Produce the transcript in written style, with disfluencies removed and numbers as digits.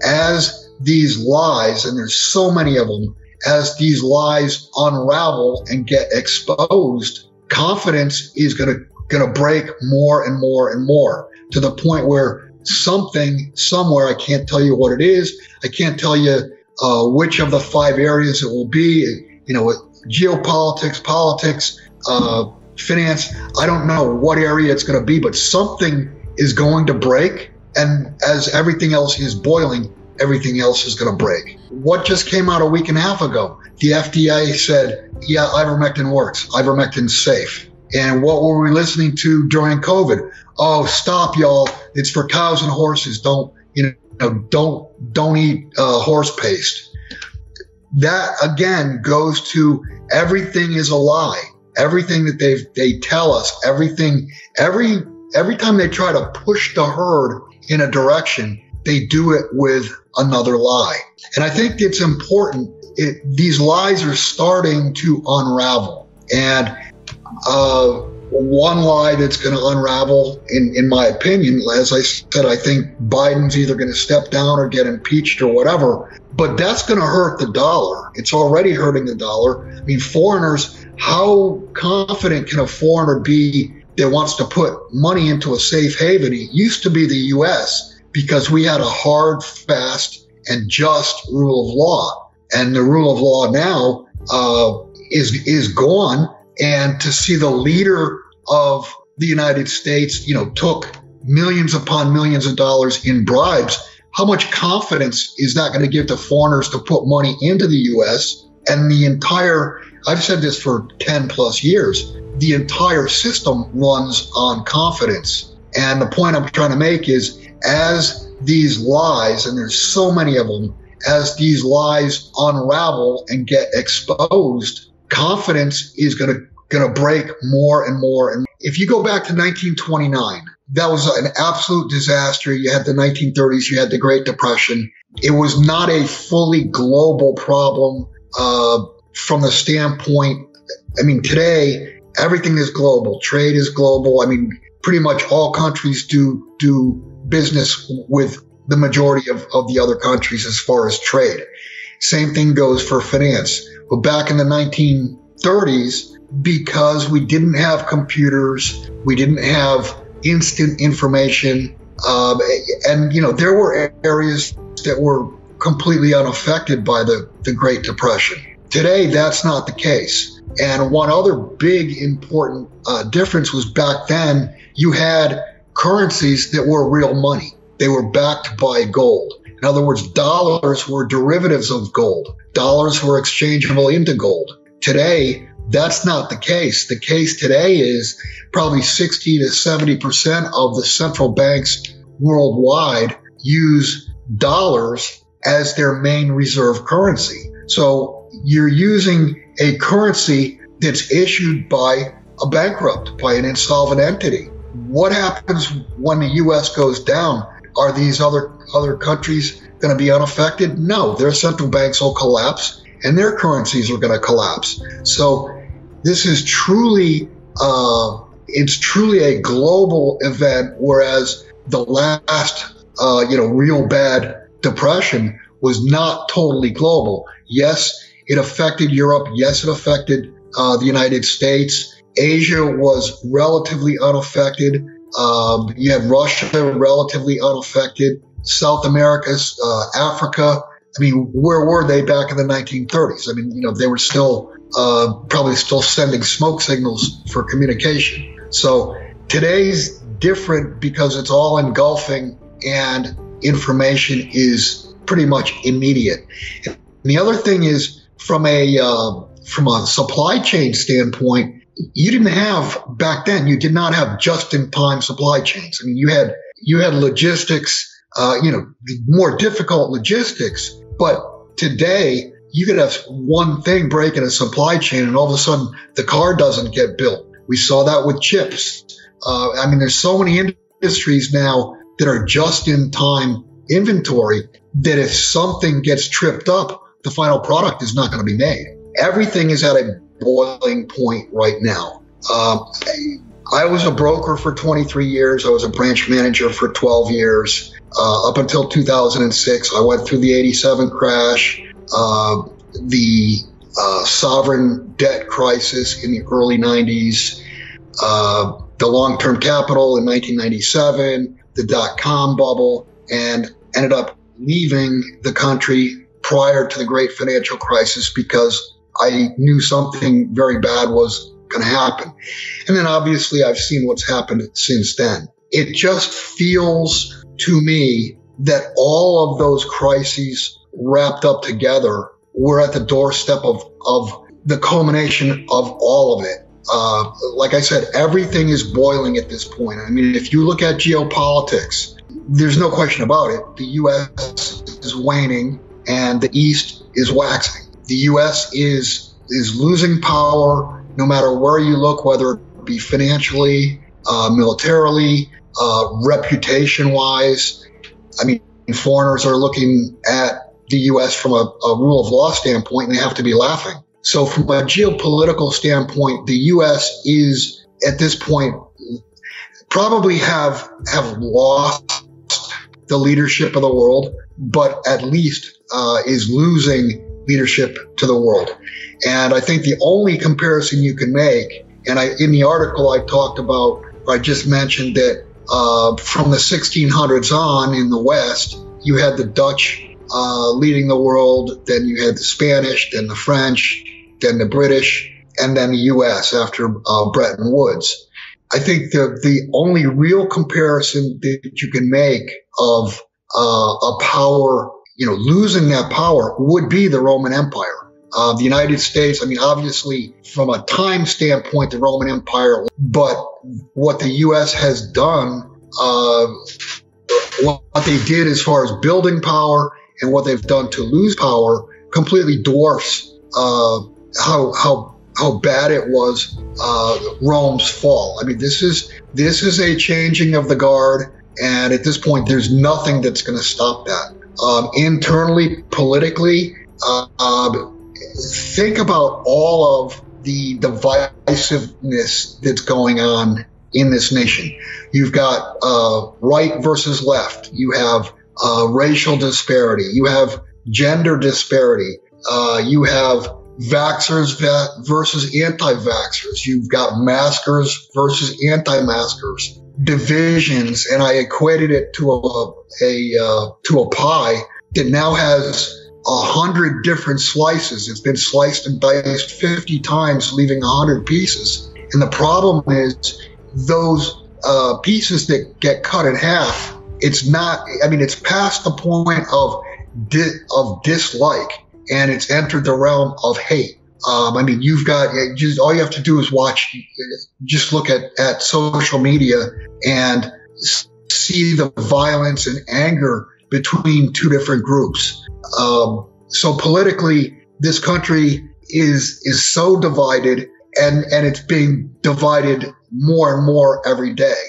as these lies, and there's so many of them, as these lies unravel and get exposed, confidence is going to break more and more and more, to the point where something somewhere, I can't tell you what it is, I can't tell you which of the 5 areas it will be, geopolitics, politics, finance, I don't know what area it's going to be, but something is going to break. And as everything else is boiling, everything else is going to break. What just came out a week and a half ago? The FDA said, yeah, ivermectin works. Ivermectin's safe. And what were we listening to during COVID? Oh, stop, y'all. It's for cows and horses. Don't eat horse paste. That again goes to everything is a lie. Everything that they tell us, every time they try to push the herd in a direction, they do it with another lie. And I think it's important. These lies are starting to unravel. And one lie that's going to unravel, in my opinion, as I said, I think Biden's either going to step down or get impeached or whatever. But that's going to hurt the dollar. It's already hurting the dollar. I mean, foreigners, how confident can a foreigner be that wants to put money into a safe haven? It used to be the U.S. because we had a hard, fast, and just rule of law. And the rule of law now is gone. And to see the leader of the United States, took millions upon millions of dollars in bribes, how much confidence is that going to give to foreigners to put money into the U.S.? And I've said this for 10 plus years, the entire system runs on confidence. And the point I'm trying to make is, as these lies, and there's so many of them, as these lies unravel and get exposed, confidence is going to break more and more. And if you go back to 1929, that was an absolute disaster. You had the 1930s, you had the Great Depression. It was not a fully global problem from the standpoint, today, everything is global. Trade is global. Pretty much all countries do business with the majority of the other countries as far as trade. Same thing goes for finance. But back in the 1930s, because we didn't have computers, we didn't have instant information, and there were areas that were completely unaffected by the Great Depression. Today, that's not the case. And one other big important difference was, back then, you had currencies that were real money. They were backed by gold. In other words, dollars were derivatives of gold. Dollars were exchangeable into gold. Today, that's not the case. The case today is probably 60 to 70% of the central banks worldwide use dollars as their main reserve currency. So you're using a currency that's issued by a bankrupt, by an insolvent entity. What happens when the U.S. goes down? Are these other countries going to be unaffected? No, their central banks will collapse and their currencies are going to collapse. So this is truly, it's truly a global event, whereas the last, real bad depression was not totally global. Yes, it affected Europe. Yes, it affected the United States. Asia was relatively unaffected. You had Russia relatively unaffected. South America, Africa. Where were they back in the 1930s? They were still probably still sending smoke signals for communication. So today's different because it's all engulfing and information is pretty much immediate. And the other thing is, from a supply chain standpoint, you didn't have, back then, you did not have just-in-time supply chains. You had logistics, more difficult logistics, but today you could have one thing break in a supply chain and all of a sudden the car doesn't get built. We saw that with chips. There's so many industries now that are just-in-time inventory that if something gets tripped up, the final product is not going to be made. Everything is at a boiling point right now. I was a broker for 23 years. I was a branch manager for 12 years. up until 2006. I went through the 87 crash, the sovereign debt crisis in the early 90s, the long-term capital in 1997, the dot-com bubble, and ended up leaving the country prior to the great financial crisis because I knew something very bad was going to happen. And then obviously I've seen what's happened since then. It just feels to me that all of those crises wrapped up together, we're at the doorstep of the culmination of all of it. Like I said, everything is boiling at this point. I mean, if you look at geopolitics, there's no question about it. The U.S. is waning and the East is waxing. The U.S. is losing power no matter where you look, whether it be financially, militarily, reputation-wise. I mean, foreigners are looking at the U.S. from a rule of law standpoint, and they have to be laughing. So from a geopolitical standpoint, the U.S. is, at this point, probably have lost the leadership of the world, but at least is losing leadership to the world. And I think the only comparison you can make, and in the article I talked about, I just mentioned that from the 1600s on in the West, you had the Dutch leading the world, then you had the Spanish, then the French, then the British, and then the U.S. after Bretton Woods. I think the only real comparison that you can make of a power, losing that power would be the Roman Empire. The United States, I mean, obviously from a time standpoint, the Roman Empire, but what the U.S. has done, what they did as far as building power and what they've done to lose power completely dwarfs how bad it was Rome's fall. I mean, this is a changing of the guard, and at this point, there's nothing that's going to stop that. Internally, politically, think about all of the divisiveness that's going on in this nation. You've got right versus left. You have racial disparity. You have gender disparity. You have vaxxers versus anti-vaxxers. You've got maskers versus anti-maskers. Divisions, and I equated it to a pie that now has 100 different slices. It's been sliced and diced 50 times, leaving 100 pieces. And the problem is those pieces that get cut in half, it's past the point of dislike, and it's entered the realm of hate. You've got all you have to do is just look at social media and see the violence and anger between two different groups. So politically, this country is so divided, and it's being divided more and more every day.